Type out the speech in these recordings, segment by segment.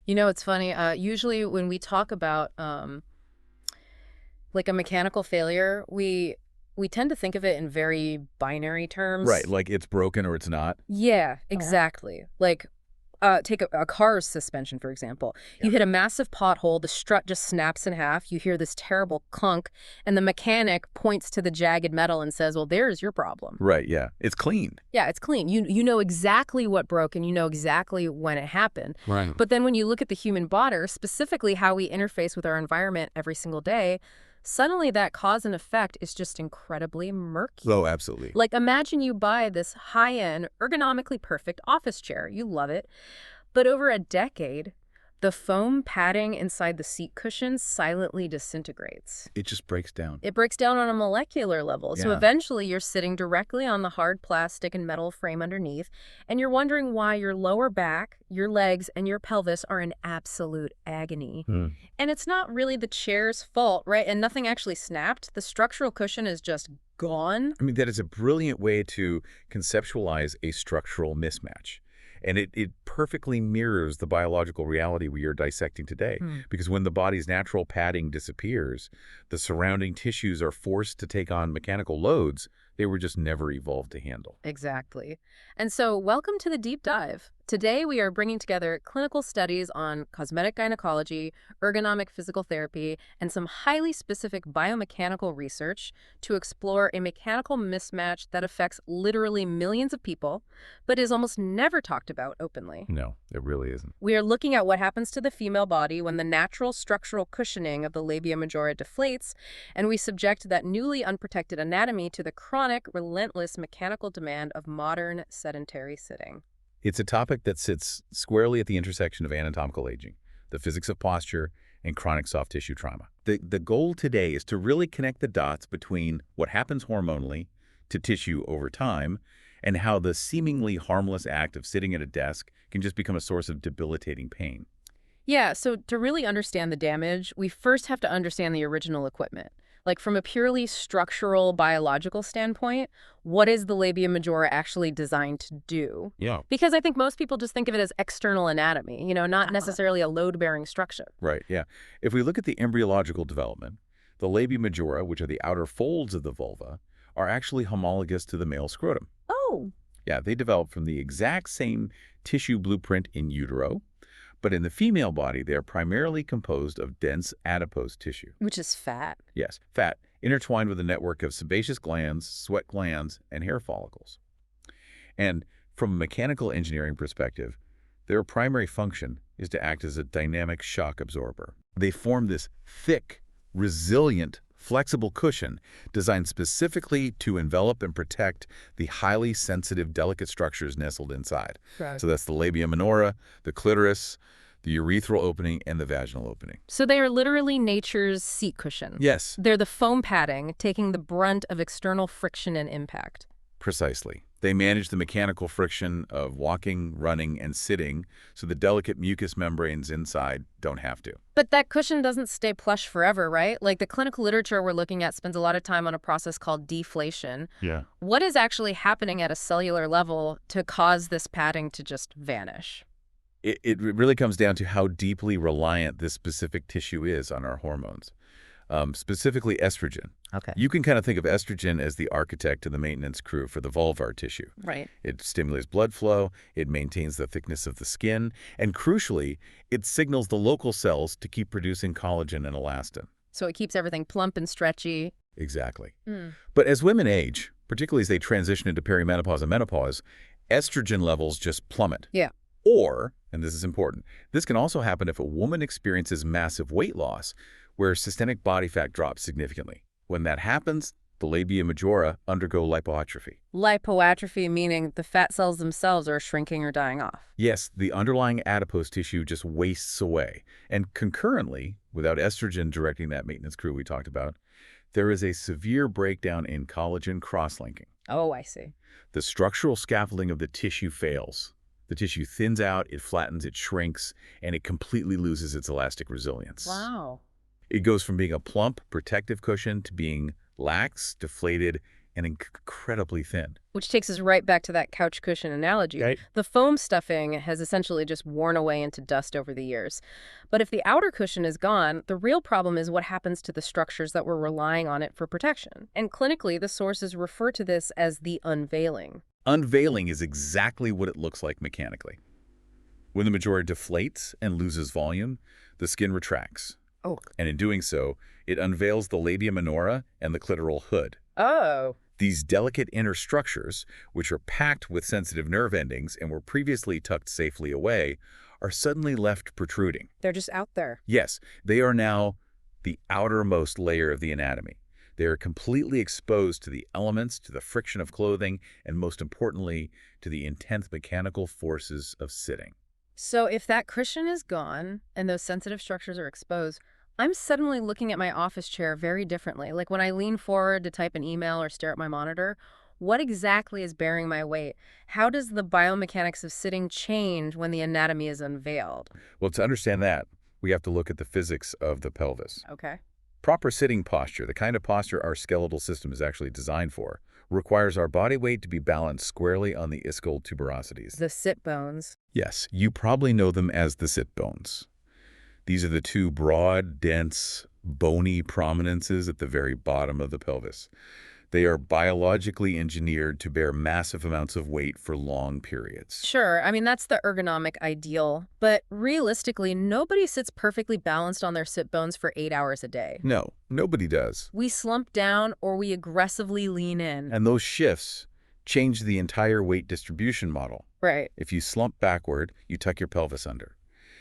You know, it's funny. Usually when we talk about like a mechanical failure, we tend to think of it in very binary Right, terms. like it's broken or it's not. Yeah, Uh-huh. exactly. Like take a car's suspension, for example. Yeah. You hit a massive pothole, the strut just snaps in half, you hear this terrible clunk, and the mechanic points to the jagged metal and says, well, there's your problem. Right, yeah. It's clean. Yeah, it's clean. You know exactly what broke and you know exactly when it happened. Right. But then when you look at the human body, specifically how we interface with our environment every single day, suddenly that cause and effect is just incredibly murky. Oh, absolutely. Like imagine you buy this high-end, ergonomically perfect office chair. You love it. But over a decade, the foam padding inside the seat cushions silently disintegrates. It just breaks down. It breaks down on a molecular level. So Yeah. eventually you're sitting directly on the hard plastic and metal frame underneath, and you're wondering why your lower back, your legs, and your pelvis are in absolute agony. Hmm. And it's not really the chair's fault, right? And nothing actually snapped. The structural cushion is just gone. I mean, that is a brilliant way to conceptualize a structural mismatch. And it perfectly mirrors the biological reality we are dissecting today. Hmm. Because when the body's natural padding disappears, the surrounding tissues are forced to take on mechanical loads they were just never evolved to handle. Exactly. And so, welcome to the deep dive. Today, we are bringing together clinical studies on cosmetic gynecology, ergonomic physical therapy, and some highly specific biomechanical research to explore a mechanical mismatch that affects literally millions of people, but is almost never talked about openly. No, it really isn't. We are looking at what happens to the female body when the natural structural cushioning of the labia majora deflates, and we subject that newly unprotected anatomy to the chronic, relentless mechanical demand of modern sedentary sitting. It's a topic that sits squarely at the intersection of anatomical aging, the physics of posture, and chronic soft tissue trauma. The goal today is to really connect the dots between what happens hormonally to tissue over time and how the seemingly harmless act of sitting at a desk can just become a source of debilitating pain. Yeah, so to really understand the damage, we first have to understand the original equipment. Like from a purely structural, biological standpoint, what is the labia majora actually designed to do? Yeah. Because I think most people just think of it as external anatomy, not necessarily a load-bearing structure. Right, yeah. If we look at the embryological development, the labia majora, which are the outer folds of the vulva, are actually homologous to the male scrotum. Oh, Yeah, they develop from the exact same tissue blueprint in utero, but in the female body, they are primarily composed of dense adipose tissue. which is fat. Yes, fat, intertwined with a network of sebaceous glands, sweat glands, and hair follicles. And from a mechanical engineering perspective, their primary function is to act as a dynamic shock absorber. They form this thick, resilient, flexible cushion designed specifically to envelop and protect the highly sensitive, delicate structures nestled inside. Right. So that's the labia minora, the clitoris, the urethral opening, and the vaginal opening. So they are literally nature's seat cushion. Yes, They're the foam padding, taking the brunt of external friction and impact. precisely. They manage the mechanical friction of walking, running, and sitting so the delicate mucous membranes inside don't have to. But that cushion doesn't stay plush forever, right? Like the clinical literature we're looking at spends a lot of time on a process called deflation. Yeah. What is actually happening at a cellular level to cause this padding to just vanish? It really comes down to how deeply reliant this specific tissue is on our hormones, specifically estrogen. Okay. You can kind of think of estrogen as the architect and the maintenance crew for the vulvar tissue. Right. It stimulates blood flow, it maintains the thickness of the skin, and crucially, it signals the local cells to keep producing collagen and elastin. So it keeps everything plump and stretchy. Exactly. Mm. But as women age, particularly as they transition into perimenopause and menopause, estrogen levels just plummet. Yeah. Or, and this is important, this can also happen if a woman experiences massive weight loss, where systemic body fat drops significantly. When that happens, the labia majora undergo lipoatrophy. Lipoatrophy meaning the fat cells themselves are shrinking or dying off. Yes, the underlying adipose tissue just wastes away. And concurrently, without estrogen directing that maintenance crew we talked about, there is a severe breakdown in collagen cross-linking. Oh, I see. The structural scaffolding of the tissue fails. The tissue thins out, it flattens, it shrinks, and it completely loses its elastic resilience. Wow. It goes from being a plump, protective cushion to being lax, deflated, and incredibly thin. Which takes us right back to that couch cushion analogy. Right. The foam stuffing has essentially just worn away into dust over the years. But if the outer cushion is gone, the real problem is what happens to the structures that were relying on it for protection. And clinically, the sources refer to this as the unveiling. Unveiling is exactly what it looks like mechanically. When the majora deflates and loses volume, the skin retracts. Oh. And in doing so, it unveils the labia minora and the clitoral hood. Oh. These delicate inner structures, which are packed with sensitive nerve endings and were previously tucked safely away, are suddenly left protruding. They're just out there. Yes, they are now the outermost layer of the anatomy. They are completely exposed to the elements, to the friction of clothing, and most importantly, to the intense mechanical forces of sitting. So if that cushion is gone and those sensitive structures are exposed, I'm suddenly looking at my office chair very differently. Like when I lean forward to type an email or stare at my monitor, what exactly is bearing my weight? How does the biomechanics of sitting change when the anatomy is unveiled? Well, to understand that, we have to look at the physics of the pelvis. Okay. Proper sitting posture, the kind of posture our skeletal system is actually designed for, requires our body weight to be balanced squarely on the ischial tuberosities. The sit bones. Yes, you probably know them as the sit bones. These are the two broad, dense, bony prominences at the very bottom of the pelvis. They are biologically engineered to bear massive amounts of weight for long periods. Sure, I mean, that's the ergonomic ideal. But realistically, nobody sits perfectly balanced on their sit bones for 8 hours a day. No, nobody does. We slump down or we aggressively lean in. And those shifts change the entire weight distribution model. Right. If you slump backward, you tuck your pelvis under.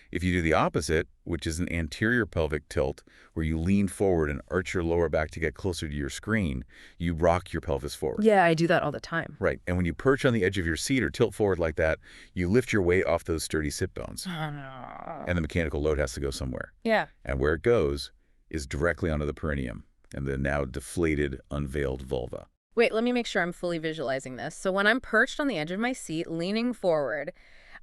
If you do the opposite, which is an anterior pelvic tilt, where you lean forward and arch your lower back to get closer to your screen, you rock your pelvis forward. Yeah, I do that all the time. Right. And when you perch on the edge of your seat or tilt forward like that, you lift your weight off those sturdy sit bones. And the mechanical load has to go somewhere. Yeah. And where it goes is directly onto the perineum and the now deflated, unveiled vulva. Wait, let me make sure I'm fully visualizing this. So when I'm perched on the edge of my seat, leaning forward,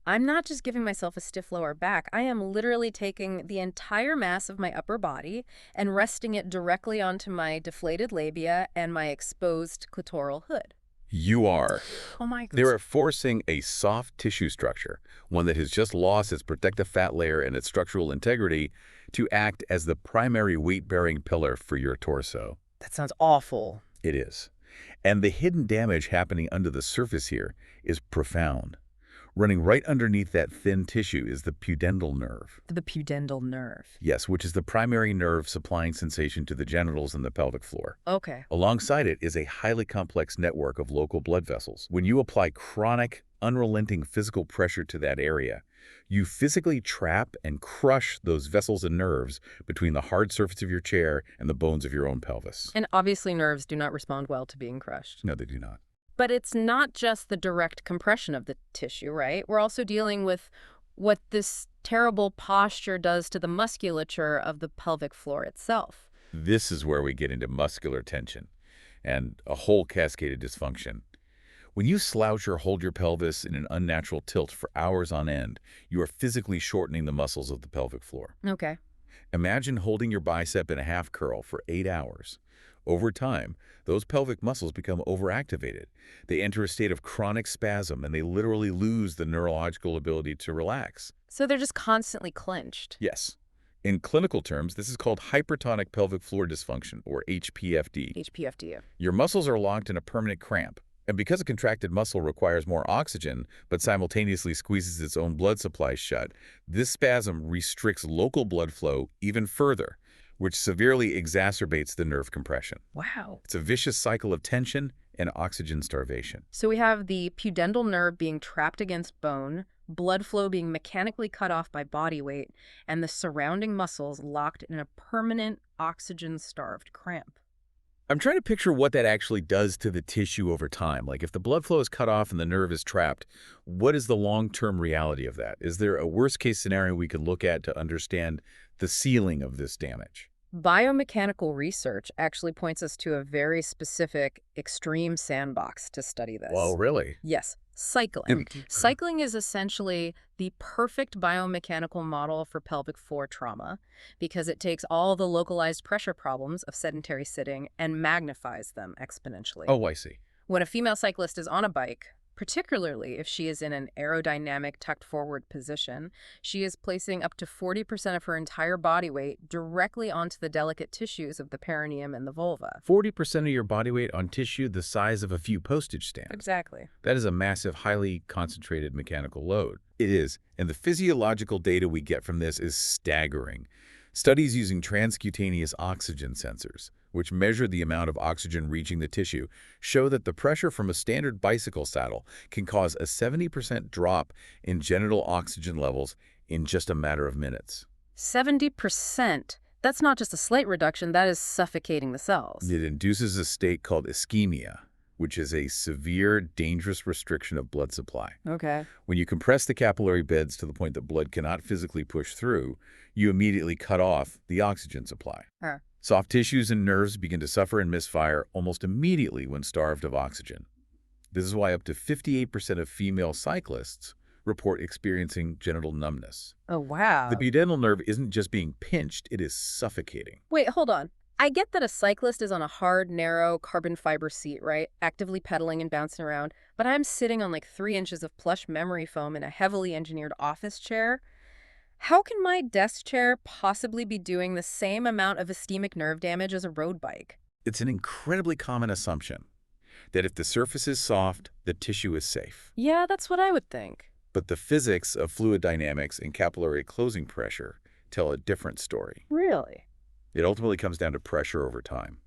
I'm not just giving myself a stiff lower back. I am literally taking the entire mass of my upper body and resting it directly onto my deflated labia and my exposed clitoral hood. You are. Oh my They goodness. are forcing a soft tissue structure, one that has just lost its protective fat layer and its structural integrity, to act as the primary weight-bearing pillar for your torso. That sounds awful. It is. And the hidden damage happening under the surface here is profound. Running right underneath that thin tissue is the pudendal nerve. The pudendal nerve. Yes, which is the primary nerve supplying sensation to the genitals and the pelvic floor. Okay. Alongside it is a highly complex network of local blood vessels. When you apply chronic, unrelenting physical pressure to that area, you physically trap and crush those vessels and nerves between the hard surface of your chair and the bones of your own pelvis. And obviously nerves do not respond well to being crushed. No, they do not. But it's not just the direct compression of the tissue, right? We're also dealing with what this terrible posture does to the musculature of the pelvic floor itself. This is where we get into muscular tension and a whole cascade of dysfunction. When you slouch or hold your pelvis in an unnatural tilt for hours on end, you are physically shortening the muscles of the pelvic floor. Okay. Imagine holding your bicep in a half curl for 8 hours. Over time, those pelvic muscles become overactivated. They enter a state of chronic spasm, and they literally lose the neurological ability to relax. So they're just constantly clenched. Yes. In clinical terms, this is called hypertonic pelvic floor dysfunction, or HPFD. HPFD. Your muscles are locked in a permanent cramp. And because a contracted muscle requires more oxygen, but simultaneously squeezes its own blood supply shut, this spasm restricts local blood flow even further, which severely exacerbates the nerve compression. Wow. It's a vicious cycle of tension and oxygen starvation. So we have the pudendal nerve being trapped against bone, blood flow being mechanically cut off by body weight, and the surrounding muscles locked in a permanent oxygen-starved cramp. I'm trying to picture what that actually does to the tissue over time. Like if the blood flow is cut off and the nerve is trapped, what is the long-term reality of that? Is there a worst-case scenario we could look at to understand the ceiling of this damage? Biomechanical research actually points us to a very specific extreme sandbox to study this. Well, really? Yes. Cycling. Cycling is essentially the perfect biomechanical model for pelvic floor trauma because it takes all the localized pressure problems of sedentary sitting and magnifies them exponentially. Oh, I see. When a female cyclist is on a bike, particularly if she is in an aerodynamic tucked forward position, she is placing up to 40% of her entire body weight directly onto the delicate tissues of the perineum and the vulva. 40% of your body weight on tissue the size of a few postage stamps. Exactly. That is a massive, highly concentrated mechanical load. It is, and the physiological data we get from this is staggering. Studies using transcutaneous oxygen sensors, which measure the amount of oxygen reaching the tissue, show that the pressure from a standard bicycle saddle can cause a 70% drop in genital oxygen levels in just a matter of minutes. 70%. That's not just a slight reduction, that is suffocating the cells. It induces a state called ischemia, which is a severe, dangerous restriction of blood supply. Okay. When you compress the capillary beds to the point that blood cannot physically push through, you immediately cut off the oxygen supply. Huh. Soft tissues and nerves begin to suffer and misfire almost immediately when starved of oxygen. This is why up to 58% of female cyclists report experiencing genital numbness. Oh, wow. The pudendal nerve isn't just being pinched, it is suffocating. Wait, hold on. I get that a cyclist is on a hard, narrow, carbon fiber seat, right? Actively pedaling and bouncing around. But I'm sitting on like 3 inches of plush memory foam in a heavily engineered office chair. How can my desk chair possibly be doing the same amount of ischemic nerve damage as a road bike? It's an incredibly common assumption that if the surface is soft, the tissue is safe. Yeah, that's what I would think. But the physics of fluid dynamics and capillary closing pressure tell a different story. Really? It ultimately comes down to pressure over time.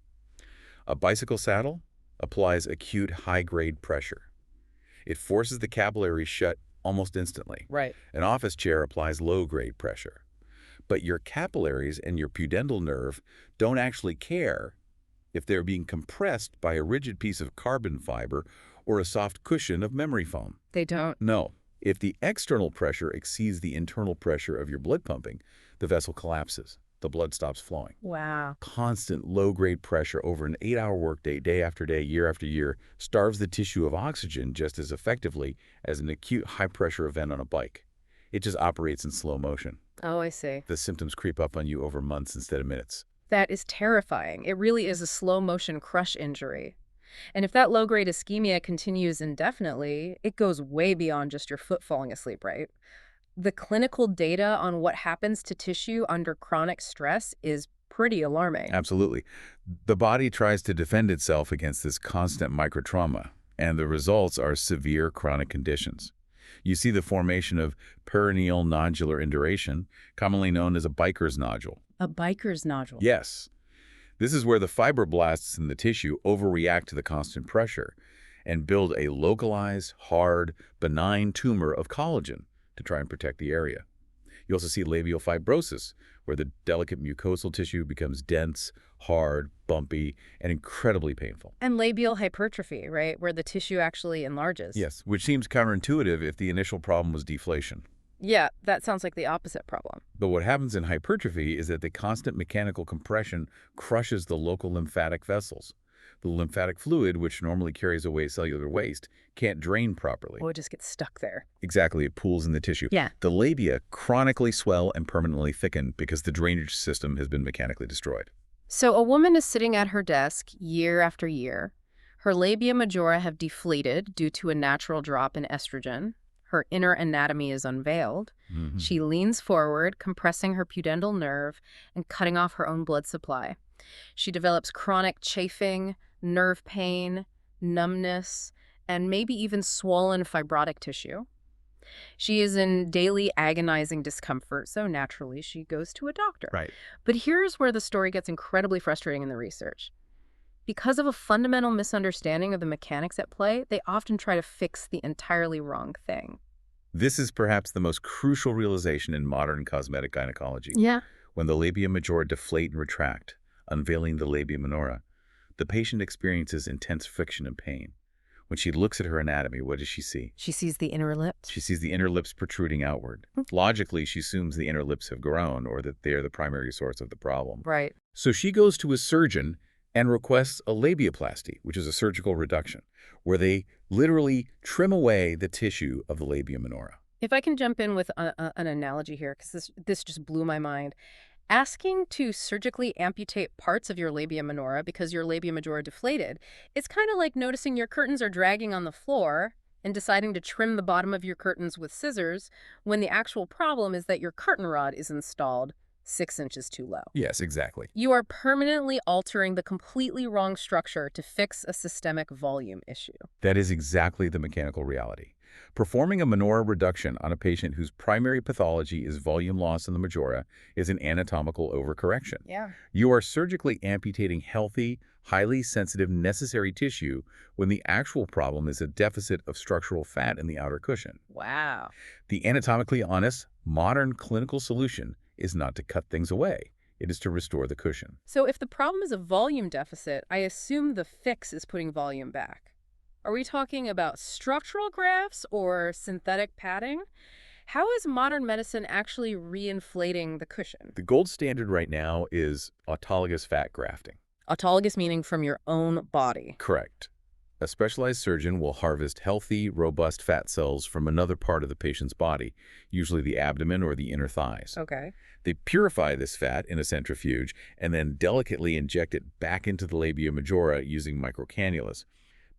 A bicycle saddle applies acute high-grade pressure. It forces the capillaries shut almost instantly. Right. An office chair applies low-grade pressure. But your capillaries and your pudendal nerve don't actually care if they're being compressed by a rigid piece of carbon fiber or a soft cushion of memory foam. They don't. No. If the external pressure exceeds the internal pressure of your blood pumping, the vessel collapses. The blood stops flowing. Wow. Constant low-grade pressure over an 8-hour workday, day after day, year after year, starves the tissue of oxygen just as effectively as an acute high-pressure event on a bike. It just operates in slow motion. Oh, I see. The symptoms creep up on you over months instead of minutes. That is terrifying. It really is a slow-motion crush injury. And if that low-grade ischemia continues indefinitely, it goes way beyond just your foot falling asleep, right? The clinical data on what happens to tissue under chronic stress is pretty alarming. Absolutely. The body tries to defend itself against this constant microtrauma, and the results are severe chronic conditions. You see the formation of perineal nodular induration, commonly known as a biker's nodule. A biker's nodule? Yes. This is where the fibroblasts in the tissue overreact to the constant pressure and build a localized, hard, benign tumor of collagen to try and protect the area. You also see labial fibrosis, where the delicate mucosal tissue becomes dense, hard, bumpy, and incredibly painful. And labial hypertrophy, right, where the tissue actually enlarges. Yes, which seems counterintuitive if the initial problem was deflation. Yeah, that sounds like the opposite problem. But what happens in hypertrophy is that the constant mechanical compression crushes the local lymphatic vessels. The lymphatic fluid, which normally carries away cellular waste, can't drain properly. Oh, it just gets stuck there. Exactly, it pools in the tissue. Yeah. The labia chronically swell and permanently thicken because the drainage system has been mechanically destroyed. So a woman is sitting at her desk year after year. Her labia majora have deflated due to a natural drop in estrogen. Her inner anatomy is unveiled. Mm-hmm. She leans forward, compressing her pudendal nerve and cutting off her own blood supply. She develops chronic chafing, nerve pain, numbness, and maybe even swollen fibrotic tissue. She is in daily agonizing discomfort, so naturally she goes to a doctor. Right. But here's where the story gets incredibly frustrating in the research. Because of a fundamental misunderstanding of the mechanics at play, they often try to fix the entirely wrong thing. This is perhaps the most crucial realization in modern cosmetic gynecology. Yeah. When the labia majora deflate and retract, unveiling the labia minora, the patient experiences intense friction and pain. When she looks at her anatomy, what does she see? She sees the inner lips. She sees the inner lips protruding outward. Logically, she assumes the inner lips have grown or that they are the primary source of the problem. Right. So she goes to a surgeon and requests a labiaplasty, which is a surgical reduction, where they literally trim away the tissue of the labia minora. If I can jump in with an analogy here, because this just blew my mind. Asking to surgically amputate parts of your labia minora because your labia majora deflated, it's kind of like noticing your curtains are dragging on the floor and deciding to trim the bottom of your curtains with scissors when the actual problem is that your curtain rod is installed 6 inches too low. Yes, exactly. You are permanently altering the completely wrong structure to fix a systemic volume issue. That is exactly the mechanical reality. Performing a minora reduction on a patient whose primary pathology is volume loss in the majora is an anatomical overcorrection. Yeah. You are surgically amputating healthy, highly sensitive, necessary tissue when the actual problem is a deficit of structural fat in the outer cushion. Wow. The anatomically honest, modern clinical solution is not to cut things away. It is to restore the cushion. So if the problem is a volume deficit, I assume the fix is putting volume back. Are we talking about structural grafts or synthetic padding? How is modern medicine actually reinflating the cushion? The gold standard right now is autologous fat grafting. Autologous meaning from your own body. Correct. A specialized surgeon will harvest healthy, robust fat cells from another part of the patient's body, usually the abdomen or the inner thighs. Okay. They purify this fat in a centrifuge and then delicately inject it back into the labia majora using microcannulas.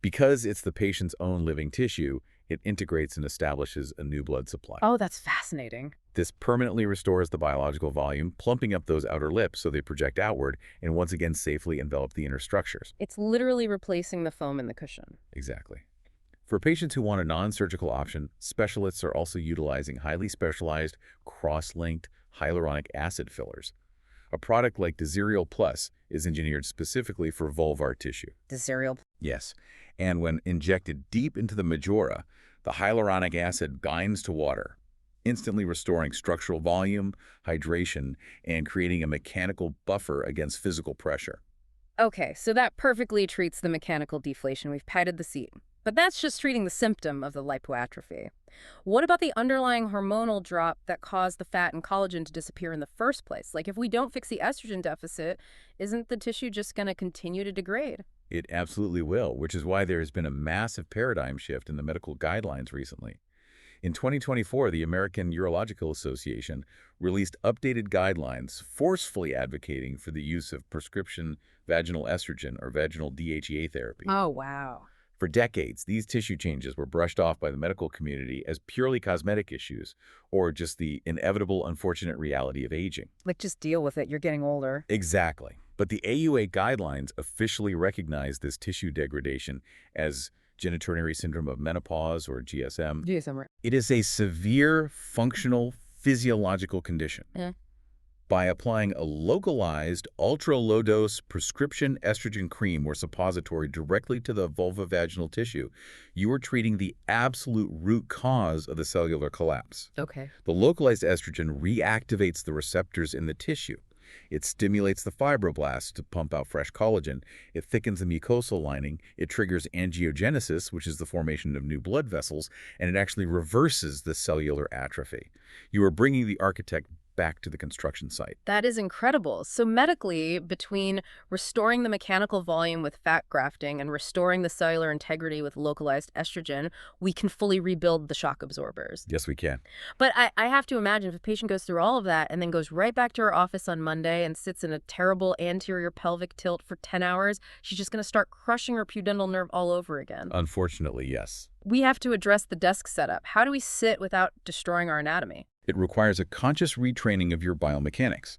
Because it's the patient's own living tissue, it integrates and establishes a new blood supply. Oh, that's fascinating. This permanently restores the biological volume, plumping up those outer lips so they project outward and once again safely envelop the inner structures. It's literally replacing the foam in the cushion. Exactly. For patients who want a non-surgical option, specialists are also utilizing highly specialized, cross-linked hyaluronic acid fillers. A product like Deserial Plus is engineered specifically for vulvar tissue. Deserial. Yes, and when injected deep into the majora, the hyaluronic acid binds to water, instantly restoring structural volume, hydration, and creating a mechanical buffer against physical pressure. Okay, so that perfectly treats the mechanical deflation. We've padded the seat. But that's just treating the symptom of the lipoatrophy. What about the underlying hormonal drop that caused the fat and collagen to disappear in the first place? Like, if we don't fix the estrogen deficit, isn't the tissue just going to continue to degrade? It absolutely will, which is why there has been a massive paradigm shift in the medical guidelines recently. In 2024, the American Urological Association released updated guidelines forcefully advocating for the use of prescription vaginal estrogen or vaginal DHEA therapy. Oh, wow. For decades, these tissue changes were brushed off by the medical community as purely cosmetic issues or just the inevitable, unfortunate reality of aging. Like, just deal with it. You're getting older. Exactly. But the AUA guidelines officially recognize this tissue degradation as genitourinary syndrome of menopause, or GSM. GSM, right. It is a severe, functional, physiological condition. Yeah. By applying a localized, ultra-low-dose prescription estrogen cream or suppository directly to the vulvovaginal tissue, you are treating the absolute root cause of the cellular collapse. Okay. The localized estrogen reactivates the receptors in the tissue. It stimulates the fibroblasts to pump out fresh collagen. It thickens the mucosal lining. It triggers angiogenesis, which is the formation of new blood vessels, and it actually reverses the cellular atrophy. You are bringing the architect back to the construction site. That is incredible. So medically, between restoring the mechanical volume with fat grafting and restoring the cellular integrity with localized estrogen, we can fully rebuild the shock absorbers. Yes, we can. But I have to imagine if a patient goes through all of that and then goes right back to her office on Monday and sits in a terrible anterior pelvic tilt for 10 hours, she's just going to start crushing her pudendal nerve all over again. Unfortunately, yes. We have to address the desk setup. How do we sit without destroying our anatomy? It requires a conscious retraining of your biomechanics.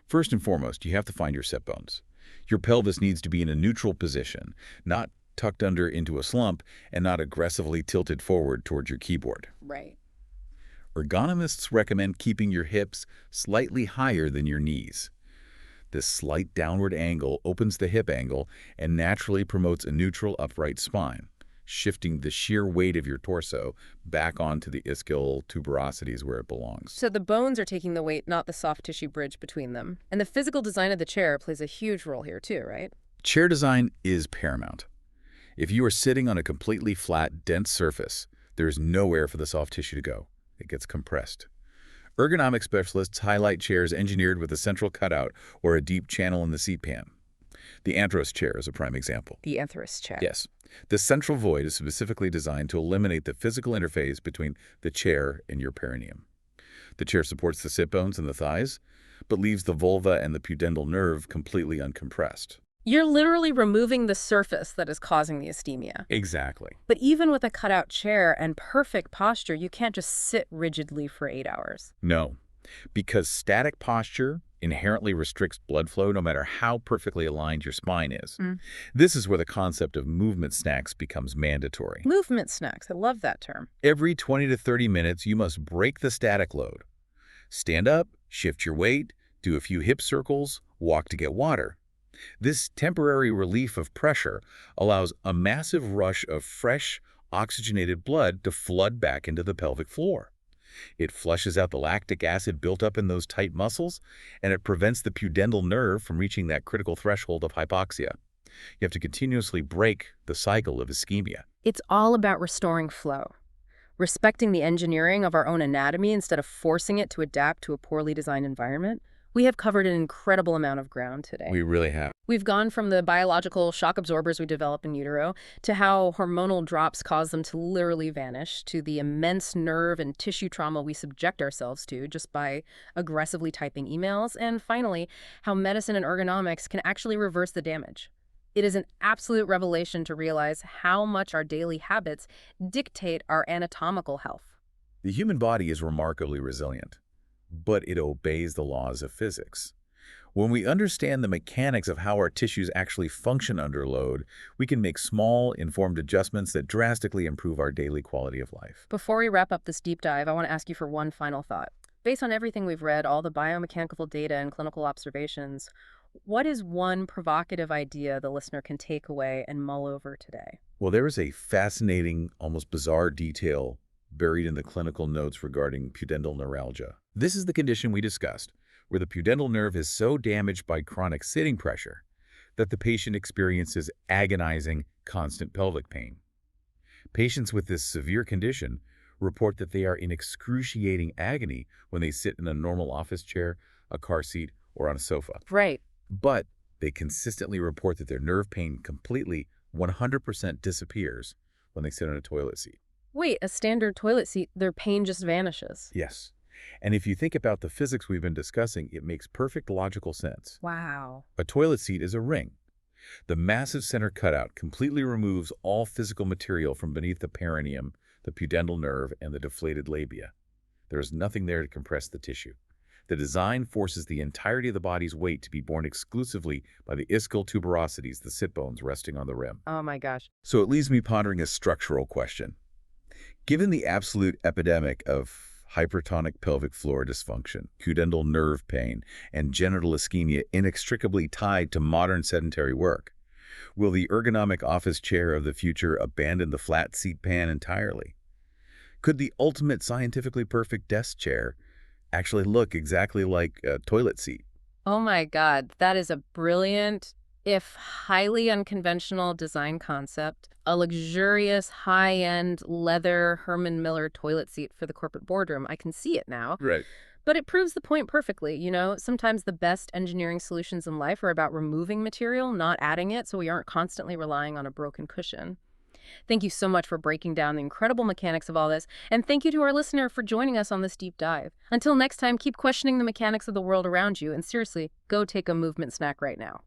First and foremost, you have to find your sit bones. Your pelvis needs to be in a neutral position, not tucked under into a slump and not aggressively tilted forward towards your keyboard. Right. Ergonomists recommend keeping your hips slightly higher than your knees. This slight downward angle opens the hip angle and naturally promotes a neutral upright spine, shifting the sheer weight of your torso back onto the ischial tuberosities where it belongs. So the bones are taking the weight, not the soft tissue bridge between them. And the physical design of the chair plays a huge role here too, right? Chair design is paramount. If you are sitting on a completely flat, dense surface, there is nowhere for the soft tissue to go. It gets compressed. Ergonomic specialists highlight chairs engineered with a central cutout or a deep channel in the seat pan. The Andros chair is a prime example. The Anthros chair. Yes. The central void is specifically designed to eliminate the physical interface between the chair and your perineum. The chair supports the sit bones and the thighs, but leaves the vulva and the pudendal nerve completely uncompressed. You're literally removing the surface that is causing the ischemia. Exactly. But even with a cutout chair and perfect posture, you can't just sit rigidly for 8 hours. No, because static posture inherently restricts blood flow no matter how perfectly aligned your spine is. This is where the concept of movement snacks becomes mandatory. Movement snacks. I love that term. Every 20 to 30 minutes, you must break the static load. Stand up, shift your weight, do a few hip circles, walk to get water. This temporary relief of pressure allows a massive rush of fresh, oxygenated blood to flood back into the pelvic floor. It flushes out the lactic acid built up in those tight muscles, and it prevents the pudendal nerve from reaching that critical threshold of hypoxia. You have to continuously break the cycle of ischemia. It's all about restoring flow, respecting the engineering of our own anatomy instead of forcing it to adapt to a poorly designed environment. We have covered an incredible amount of ground today. We really have. We've gone from the biological shock absorbers we develop in utero to how hormonal drops cause them to literally vanish, to the immense nerve and tissue trauma we subject ourselves to just by aggressively typing emails, and finally, how medicine and ergonomics can actually reverse the damage. It is an absolute revelation to realize how much our daily habits dictate our anatomical health. The human body is remarkably resilient, but it obeys the laws of physics. When we understand the mechanics of how our tissues actually function under load, we can make small, informed adjustments that drastically improve our daily quality of life. Before we wrap up this deep dive, I want to ask you for one final thought. Based on everything we've read, all the biomechanical data and clinical observations, what is one provocative idea the listener can take away and mull over today? Well, there is a fascinating, almost bizarre detail buried in the clinical notes regarding pudendal neuralgia. This is the condition we discussed, where the pudendal nerve is so damaged by chronic sitting pressure that the patient experiences agonizing, constant pelvic pain. Patients with this severe condition report that they are in excruciating agony when they sit in a normal office chair, a car seat, or on a sofa. Right. But they consistently report that their nerve pain completely, 100% disappears when they sit on a toilet seat. Wait, a standard toilet seat, their pain just vanishes. Yes. And if you think about the physics we've been discussing, it makes perfect logical sense. Wow. A toilet seat is a ring. The massive center cutout completely removes all physical material from beneath the perineum, the pudendal nerve, and the deflated labia. There is nothing there to compress the tissue. The design forces the entirety of the body's weight to be borne exclusively by the ischial tuberosities, the sit bones resting on the rim. Oh my gosh. So it leaves me pondering a structural question. Given the absolute epidemic of hypertonic pelvic floor dysfunction, pudendal nerve pain, and genital ischemia inextricably tied to modern sedentary work, will the ergonomic office chair of the future abandon the flat seat pan entirely? Could the ultimate scientifically perfect desk chair actually look exactly like a toilet seat? Oh my God, that is a brilliant, if highly unconventional design concept. A luxurious, high-end leather Herman Miller toilet seat for the corporate boardroom. I can see it now. Right. But it proves the point perfectly. You know, sometimes the best engineering solutions in life are about removing material, not adding it, so we aren't constantly relying on a broken cushion. Thank you so much for breaking down the incredible mechanics of all this, and thank you to our listener for joining us on this deep dive. Until next time, keep questioning the mechanics of the world around you, and seriously, go take a movement snack right now.